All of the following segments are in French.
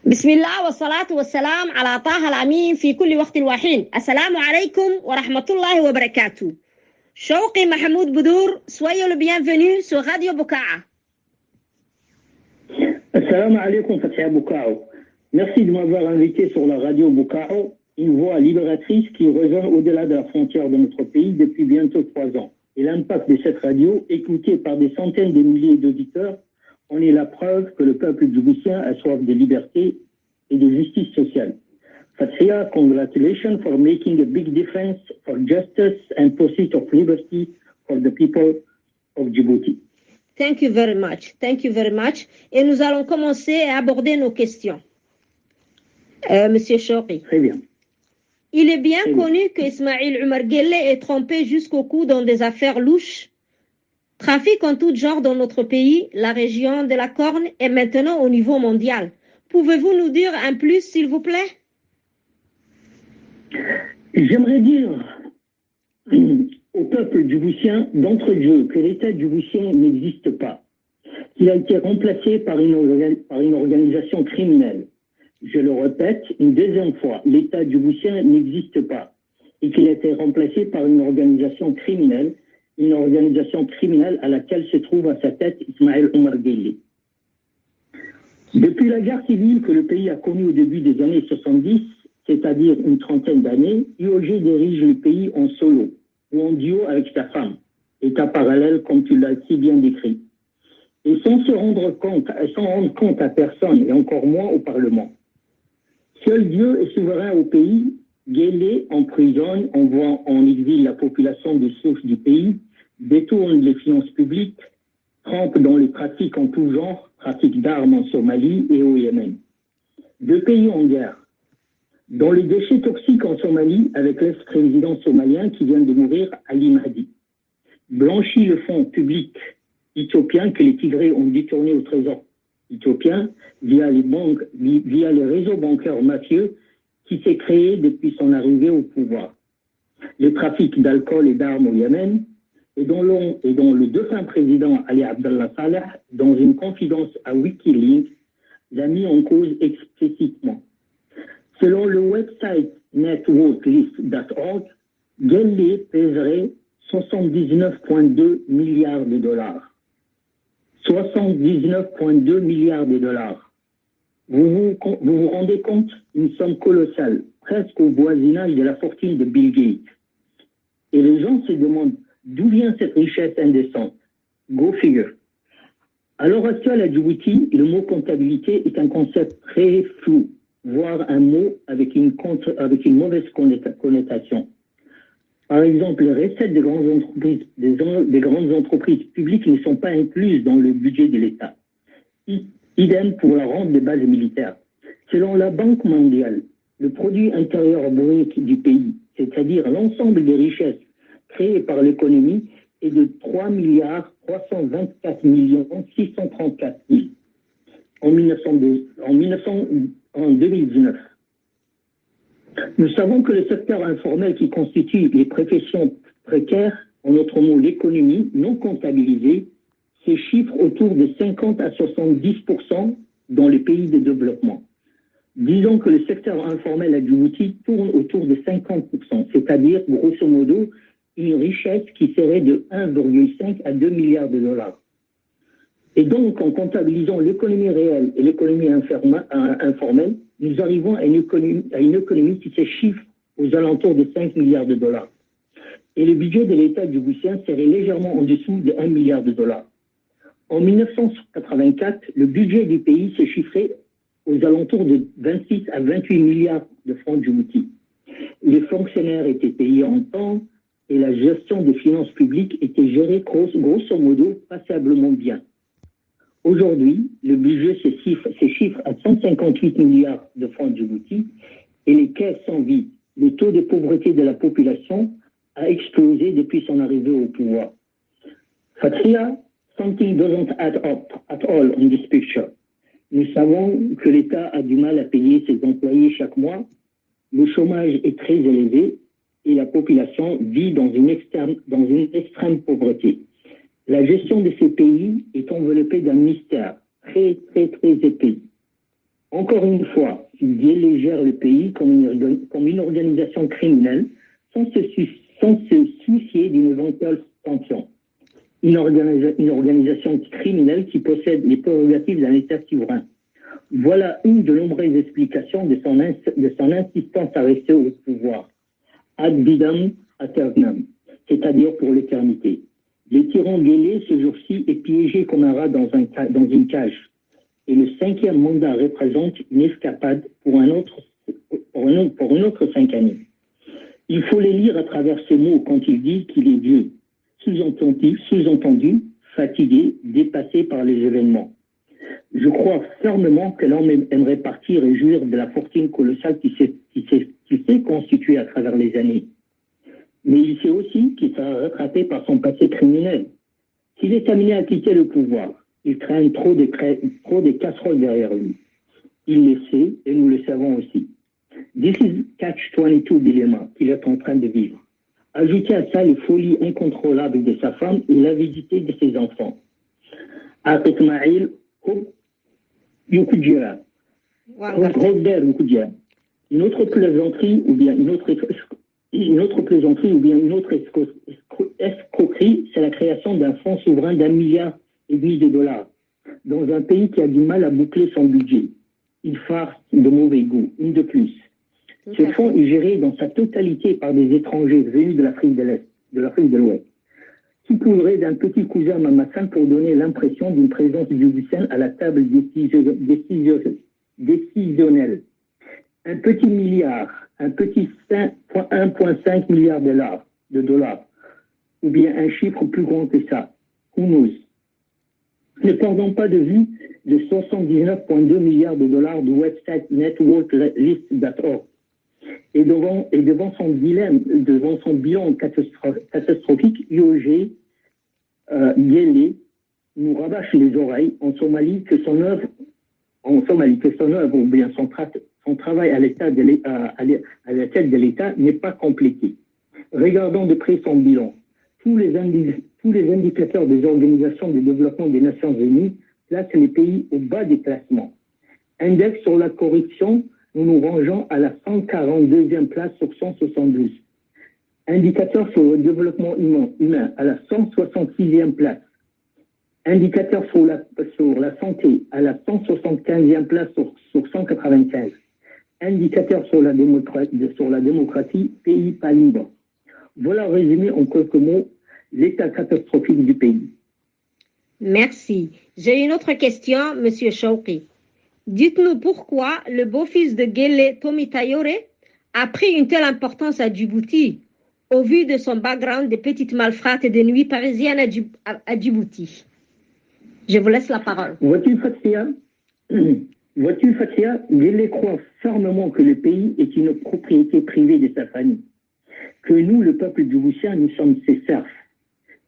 بسم الله والصلاة والسلام على طه الأمين في كل وقت وحين. السلام عليكم ورحمة الله وبركاته. شوقي محمود بدور, soyez le bienvenu sur Radio Buka'a. Assalamu alaikum Fatia Bukao. Merci de m'avoir invité sur la radio Bukao, une voix libératrice qui résonne au-delà de la frontière de notre pays depuis bientôt 3 ans. Et l'impact de cette radio, écoutée par des centaines de milliers d'auditeurs, en est la preuve que le peuple djiboutien a soif de liberté et de justice sociale. Fatia, congratulations for making a big difference for justice and pursuit of liberty for the people of Djibouti. Thank you very much. Thank you very much. Et nous allons commencer à aborder nos questions. Monsieur Chouki. Très bien. Il est bien connu que Ismaïl Omar Guelleh est trompé jusqu'au cou dans des affaires louches. Trafic en tout genre dans notre pays, la région de la Corne et maintenant au niveau mondial. Pouvez-vous nous dire un plus, s'il vous plaît? J'aimerais dire au peuple djiboutien d'entre Dieu que l'État djiboutien n'existe pas, qu'il a été remplacé par une organisation criminelle. Je le répète une deuxième fois, l'État djiboutien n'existe pas et qu'il a été remplacé par une organisation criminelle à laquelle se trouve à sa tête Ismaïl Omar Guelleh. Depuis la guerre civile que le pays a connue au début des années 70, c'est-à-dire une trentaine d'années, IOG dirige le pays en solo ou en duo avec sa femme, état parallèle comme tu l'as si bien décrit, et sans rendre compte à personne et encore moins au Parlement. Seul Dieu est souverain au pays. Guelleh emprisonne, envoie en exil la population des sources du pays, détourne les finances publiques, trempe dans les trafics en tout genre, trafic d'armes en Somalie et au Yémen. 2 pays en guerre. Dans les déchets toxiques en Somalie, avec l'ex-président somalien qui vient de mourir, Ali Mahdi. Blanchit le fonds public éthiopien que les Tigrés ont détourné au trésor éthiopien via les réseaux bancaires mafieux qui s'est créé depuis son arrivée au pouvoir. Les trafics d'alcool et d'armes au Yémen, et dont le défunt président Ali Abdallah Saleh, dans une confidence à Wikileaks, l'a mis en cause explicitement. Selon le website networklist.org, Guelleh pèserait 79,2 milliards de dollars. 79,2 milliards de dollars. Vous vous rendez compte? Une somme colossale, presque au voisinage de la fortune de Bill Gates. Et les gens se demandent d'où vient cette richesse indécente. Go figure. À l'heure actuelle à Djibouti, le mot comptabilité est un concept très flou, voire un mot avec une mauvaise connotation. Par exemple, les recettes des grandes entreprises publiques ne sont pas incluses dans le budget de l'État. Idem pour la rente des bases militaires. Selon la Banque mondiale, le produit intérieur brut du pays, c'est-à-dire l'ensemble des richesses créées par l'économie, est de 3 324 634 000 en 2019. Nous savons que le secteur informel qui constitue les professions précaires, en autre mot l'économie non comptabilisée, se chiffre autour de 50 à 70% dans les pays de développement. Disons que le secteur informel à Djibouti tourne autour de 50%, c'est-à-dire grosso modo une richesse qui serait de 1,5 à 2 milliards de dollars. Et donc, en comptabilisant l'économie réelle et l'économie informelle, nous arrivons à une économie qui se chiffre aux alentours de 5 milliards de dollars. Et le budget de l'État djiboutien serait légèrement en dessous de 1 milliard de dollars. En 1984, le budget du pays se chiffrait aux alentours de 26 à 28 milliards de francs djibouti. Les fonctionnaires étaient payés en temps et la gestion des finances publiques était gérée grosso modo passablement bien. Aujourd'hui, le budget se chiffre à 158 milliards de francs djibouti et les caisses sont vides. Le taux de pauvreté de la population a explosé depuis son arrivée au pouvoir. Fatia, something doesn't add up at all in this picture. Nous savons que l'État a du mal à payer ses employés chaque mois, le chômage est très élevé et la population vit dans une extrême pauvreté. La gestion de ces pays est enveloppée d'un mystère très épais. Encore une fois, Guelleh gère le pays comme une organisation criminelle sans se soucier d'une éventuelle sanction. Une organisation criminelle qui possède les prérogatives d'un État souverain. Voilà une de nombreuses explications de son insistance à rester au pouvoir. Ad vidam aeternam, c'est-à-dire pour l'éternité. Le tyran Guelleh, ce jour-ci, est piégé comme un rat dans une cage. Et le 5e mandat représente une escapade pour une autre 5 années. Il faut les lire à travers ces mots quand il dit qu'il est Dieu. Sous-entendu, fatigué, dépassé par les événements. Je crois fermement que l'homme aimerait partir et jouir de la fortune colossale qui s'est constituée à travers les années. Mais il sait aussi qu'il sera rattrapé par son passé criminel. S'il est amené à quitter le pouvoir, il traîne trop de casseroles derrière lui. Il le sait et nous le savons aussi. This is catch-22 dilemma qu'il est en train de vivre. Ajoutez à ça les folies incontrôlables de sa femme et l'avidité de ses enfants. Ismail Yukudjira. Une autre plaisanterie ou bien une autre escroquerie, c'est la création d'un fonds souverain d'1,5 milliard de dollars dans un pays qui a du mal à boucler son budget. Une farce de mauvais goût, une de plus. Ce fonds est géré dans sa totalité par des étrangers venus de l'Afrique de l'Est, de l'Afrique de l'Ouest, qui coulerait d'un petit cousin mamassin pour donner l'impression d'une présence djiboutienne à la table décisionnelle. Un petit milliard, un petit 1,5 milliard de dollars, ou bien un chiffre plus grand que ça. Who knows? Ne perdons pas de vue de 79,2 milliards de dollars du website networklist.org. Et devant son bilan catastrophique, IOG Guelleh nous rabâche les oreilles en Somalie que son œuvre ou bien son travail à la tête de l'État n'est pas complété. Regardons de près son bilan. Tous les indicateurs des organisations de développement des Nations Unies placent les pays au bas des classements. Index sur la corruption, nous nous rangeons à la 142e place sur 172. Indicateur sur le développement humain à la 166e place. Indicateur sur la santé à la 175e place sur 195. Indicateur sur la démocratie, pays pas libre. Voilà résumé en quelques mots l'état catastrophique du pays. Merci. J'ai une autre question, Monsieur Chouki. Dites-nous pourquoi le beau-fils de Guelleh, Tomi Tayore, a pris une telle importance à Djibouti, au vu de son background de petite malfrate et de nuit parisienne à Djibouti. Je vous laisse la parole. Vois-tu, Fatia, Guelleh croit fermement que le pays est une propriété privée de sa famille, que nous, le peuple djiboutien, nous sommes ses serfs.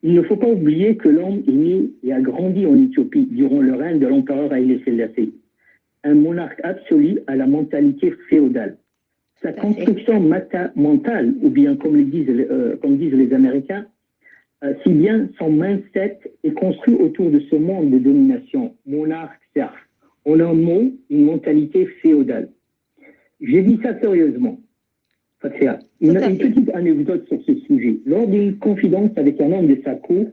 Il ne faut pas oublier que l'homme est né et a grandi en Éthiopie durant le règne de l'empereur Haïlé Sélassié, un monarque absolu à la mentalité féodale. Sa construction mentale, ou bien comme disent les Américains, si bien son mindset est construit autour de ce monde de domination, monarque-serf. En un mot, une mentalité féodale. J'ai dit ça sérieusement. Fatia, une petite anecdote sur ce sujet. Lors d'une confidence avec un homme de sa cour,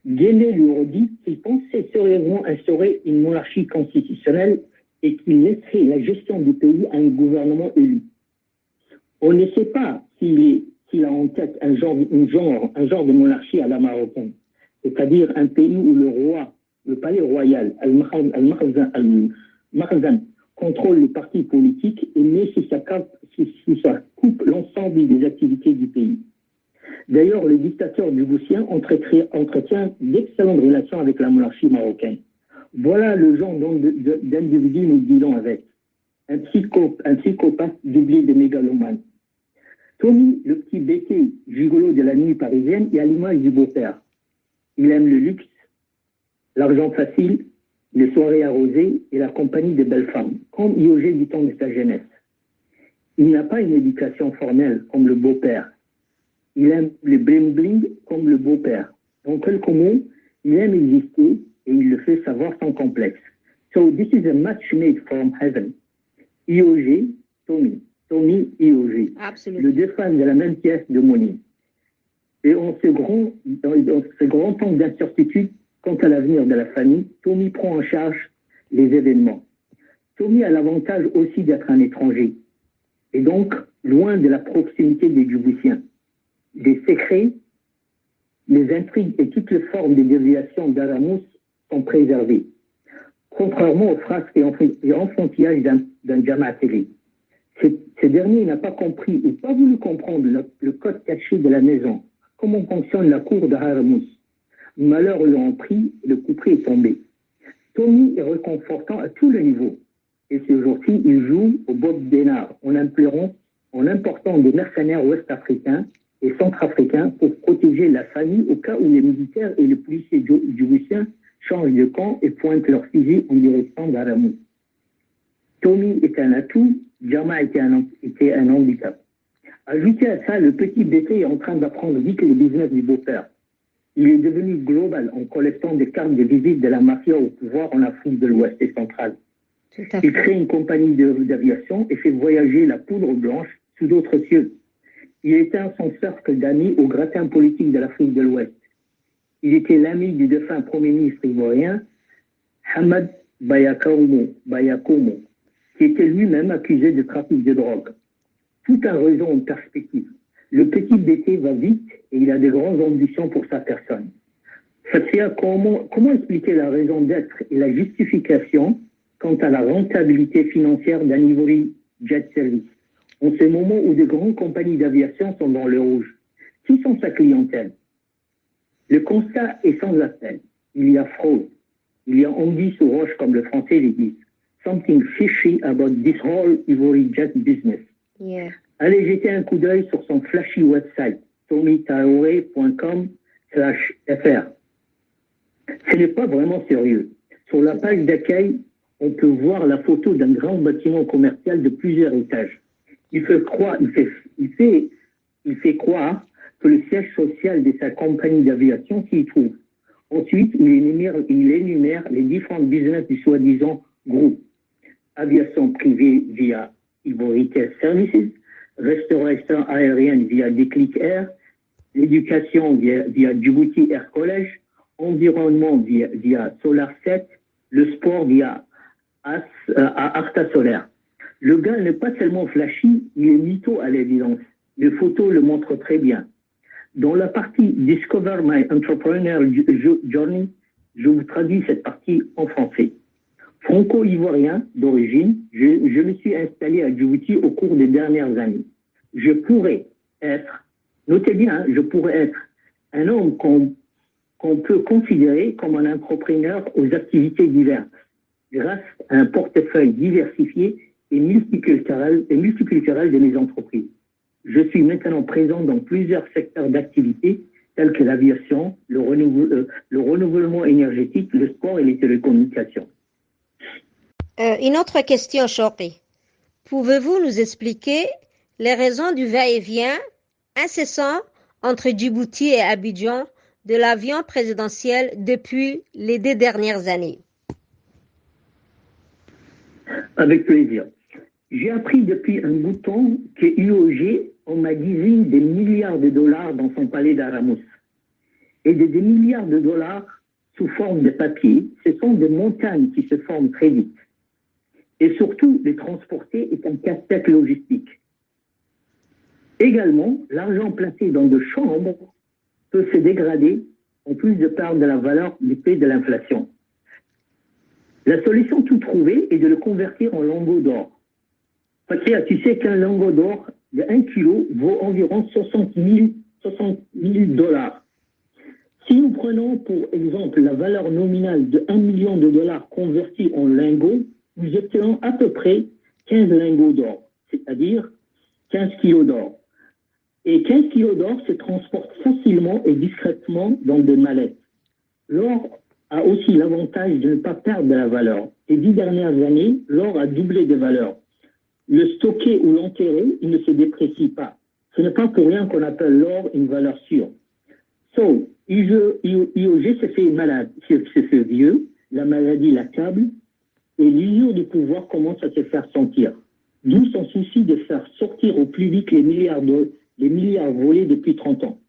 Guelleh lui aurait dit qu'il pensait sérieusement instaurer une monarchie constitutionnelle et qu'il laisserait la gestion du pays à un gouvernement élu. On ne sait pas s'il a en tête un genre de monarchie à la marocaine, c'est-à-dire un pays où le roi, le palais royal, Al-Makhzan, contrôle les partis politiques et met sous sa coupe l'ensemble des activités du pays. D'ailleurs, le dictateur djiboutien entretient d'excellentes relations avec la monarchie marocaine. Voilà le genre d'individu nous dealons avec. Un psychopathe doublé de mégalomane. Tommy, le petit béquet gigolo de la nuit parisienne, est à l'image du beau-père. Il aime le luxe, l'argent facile, les soirées arrosées et la compagnie des belles femmes, comme IOG du temps de sa jeunesse. Il n'a pas une éducation formelle comme le beau-père. Il aime les bling-bling comme le beau-père. En quelques mots, il aime exister et il le fait savoir sans complexe. So this is a match made from heaven. IOG, Tommy, IOG. Absolument. Le deux femmes de la même pièce de monnaie. Et dans ce grand temps d'incertitude quant à l'avenir de la famille, Tommy prend en charge les événements. Tommy a l'avantage aussi d'être un étranger, et donc loin de la proximité des Djiboutiens. Des secrets, les intrigues et toutes les formes de déviation d'Aramous sont préservées, contrairement aux frasques et enfantillages d'un Jama'a télé. Ce dernier n'a pas compris ou pas voulu comprendre le code caché de la maison, comment fonctionne la cour de Haramous. Malheur lui en pris, le couperet est tombé. Tommy est réconfortant à tous les niveaux. Et ce jour-ci, il joue au Bob Denard en important des mercenaires ouest-africains et centrafricains pour protéger la famille au cas où les militaires et les policiers djiboutiens changent de camp et pointent leurs fusils en direction d'Aramous. Tommy est un atout, Jama était un handicap. Ajouté à ça, le petit BT est en train d'apprendre vite le business du beau-père. Il est devenu global en collectant des cartes de visite de la mafia au pouvoir en Afrique de l'Ouest et centrale. Il crée une compagnie d'aviation et fait voyager la poudre blanche sous d'autres cieux. Il éteint son cercle d'amis au gratin politique de l'Afrique de l'Ouest. Il était l'ami du défunt Premier ministre ivoirien, Hamad Bayakomo, qui était lui-même accusé de trafic de drogue. Tout un réseau en perspective. Le petit BT va vite et il a de grandes ambitions pour sa personne. Fatia, comment expliquer la raison d'être et la justification quant à la rentabilité financière d'un Ivory Jet Service, en ce moment où de grandes compagnies d'aviation sont dans le rouge? Qui sont sa clientèle? Le constat est sans appel. Il y a fraude. Il y a anguille sous roche, comme le français le dit. Something fishy about this whole Ivory Jet business. Yeah. Allez jeter un coup d'œil sur son flashy website, tommytaouré.com/fr. Ce n'est pas vraiment sérieux. Sur la page d'accueil, on peut voir la photo d'un grand bâtiment commercial de plusieurs étages. Il fait croire que le siège social de sa compagnie d'aviation s'y trouve. Ensuite, il énumère les différents business du soi-disant groupe. Aviation privée via Ivory Jet Services, restauration aérienne via Déclic Air, l'éducation via Djibouti Air College, environnement via Solar 7, le sport via Arta Solaire. Le gars n'est pas seulement flashy, il est mytho à l'évidence. Les photos le montrent très bien. Dans la partie Discover My Entrepreneur Journey, je vous traduis cette partie en français. Franco-ivoirien d'origine, je me suis installé à Djibouti au cours des dernières années. Je pourrais être, notez bien, je pourrais être un homme qu'on peut considérer comme un entrepreneur aux activités diverses, grâce à un portefeuille diversifié et multiculturel de mes entreprises. Je suis maintenant présent dans plusieurs secteurs d'activité tels que l'aviation, le renouvellement énergétique, le sport et les télécommunications. Une autre question, Chokri. Pouvez-vous nous expliquer les raisons du va-et-vient incessant entre Djibouti et Abidjan de l'avion présidentiel depuis les 2 dernières années? Avec plaisir. J'ai appris depuis un bout de temps que IOG emmagasine des milliards de dollars dans son palais d'Aramous. Et des milliards de dollars sous forme de papier, ce sont des montagnes qui se forment très vite. Et surtout, les transporter est un casse-tête logistique. Également, l'argent placé dans de chambres peut se dégrader en plus de perdre de la valeur du prix de l'inflation. La solution tout trouvée est de le convertir en lingots d'or. Patricia, tu sais qu'un lingot d'or de 1 kg vaut environ 60 000 dollars. Si nous prenons pour exemple la valeur nominale de 1 million de dollars convertis en lingots, nous obtenons à peu près 15 lingots d'or, c'est-à-dire 15 kilos d'or. Et 15 kilos d'or se transportent facilement et discrètement dans des mallettes. L'or a aussi l'avantage de ne pas perdre de la valeur. Ces 10 dernières années, l'or a doublé de valeur. Le stocker ou l'enterrer, il ne se déprécie pas. Ce n'est pas pour rien qu'on appelle l'or une valeur sûre. So, IOG se fait malade, se fait vieux, la maladie l'accable, et l'usure du pouvoir commence à se faire sentir. D'où son souci de faire sortir au plus vite les milliards volés depuis 30 ans.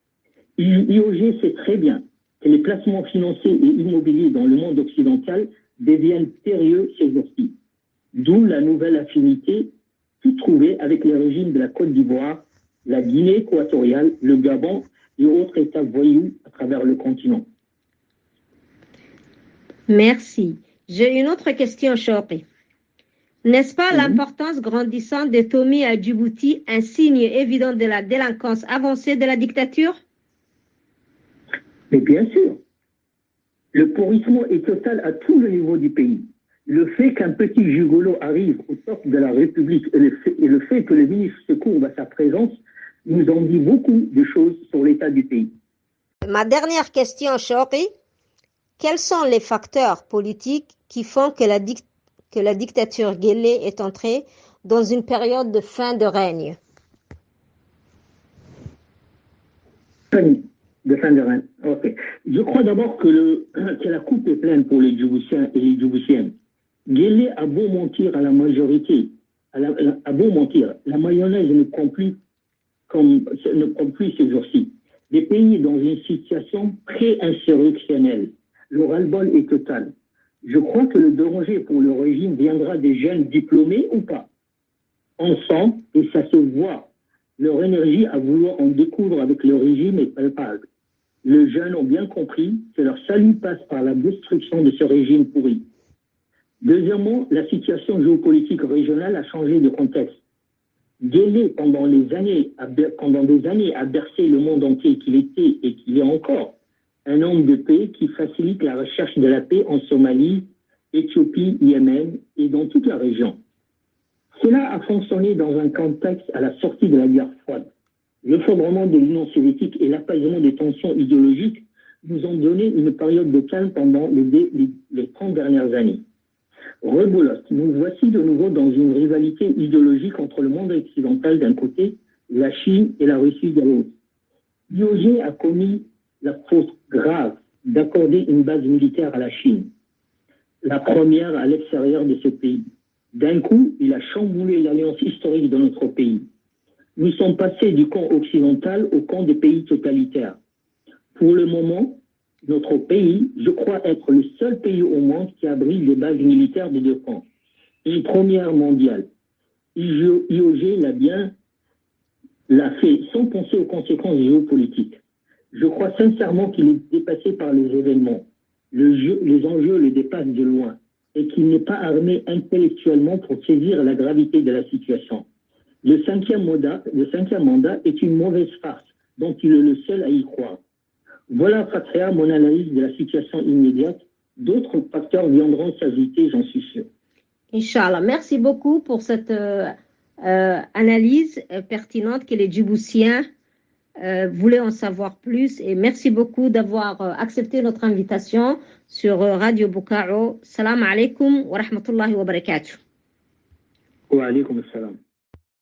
IOG sait très bien que les placements financiers et immobiliers dans le monde occidental deviennent sérieux ces jours-ci. D'où la nouvelle affinité tout trouvée avec les régimes de la Côte d'Ivoire, la Guinée équatoriale, le Gabon et autres États voyous à travers le continent. Merci. J'ai une autre question, Chokri. N'est-ce pas l'importance grandissante de Tommy à Djibouti un signe évident de la délinquance avancée de la dictature? Mais bien sûr. Le pourrissement est total à tous les niveaux du pays. Le fait qu'un petit gigolo arrive au top de la République et le fait que le ministre se courbe à sa présence nous en dit beaucoup de choses sur l'état du pays. Ma dernière question, Chokri. Quels sont les facteurs politiques qui font que la dictature Guelleh est entrée dans une période de fin de règne? De fin de règne. Ok. Je crois d'abord que la coupe est pleine pour les Djiboutiens et les Djiboutiennes. Guelleh a beau mentir à la majorité, a beau mentir, la mayonnaise ne prend plus ces jours-ci. Des pays dans une situation pré-insurrectionnelle. Le ras-le-bol est total. Je crois que le danger pour le régime viendra des jeunes diplômés ou pas. On sent, et ça se voit, leur énergie à vouloir en découdre avec le régime est palpable. Les jeunes ont bien compris que leur salut passe par la destruction de ce régime pourri. Deuxièmement, la situation géopolitique régionale a changé de contexte. Guelleh, pendant des années, a bercé le monde entier qu'il était et qu'il est encore un homme de paix qui facilite la recherche de la paix en Somalie, Éthiopie, Yémen et dans toute la région. Cela a fonctionné dans un contexte à la sortie de la guerre froide. L'effondrement de l'Union soviétique et l'apaisement des tensions idéologiques nous ont donné une période de calme pendant les 30 dernières années. Rebolote, nous voici de nouveau dans une rivalité idéologique entre le monde occidental d'un côté, la Chine et la Russie de l'autre. IOG a commis la faute grave d'accorder une base militaire à la Chine, la première à l'extérieur de ce pays. D'un coup, il a chamboulé l'alliance historique de notre pays. Nous sommes passés du camp occidental au camp des pays totalitaires. Pour le moment, notre pays, je crois être le seul pays au monde qui abrite des bases militaires des deux camps. Une première mondiale. IOG l'a fait sans penser aux conséquences géopolitiques. Je crois sincèrement qu'il est dépassé par les événements. Les enjeux le dépassent de loin et qu'il n'est pas armé intellectuellement pour saisir la gravité de la situation. Le cinquième mandat est une mauvaise farce dont il est le seul à y croire. Voilà, Fatria, mon analyse de la situation immédiate. D'autres facteurs viendront s'ajouter, j'en suis sûr. Inch'Allah. Merci beaucoup pour cette analyse pertinente que les Djiboutiens voulaient en savoir plus. Et merci beaucoup d'avoir accepté notre invitation sur Radio Bukao. Salam alaikum wa rahmatullahi wa barakatuh. Wa alaikum salam.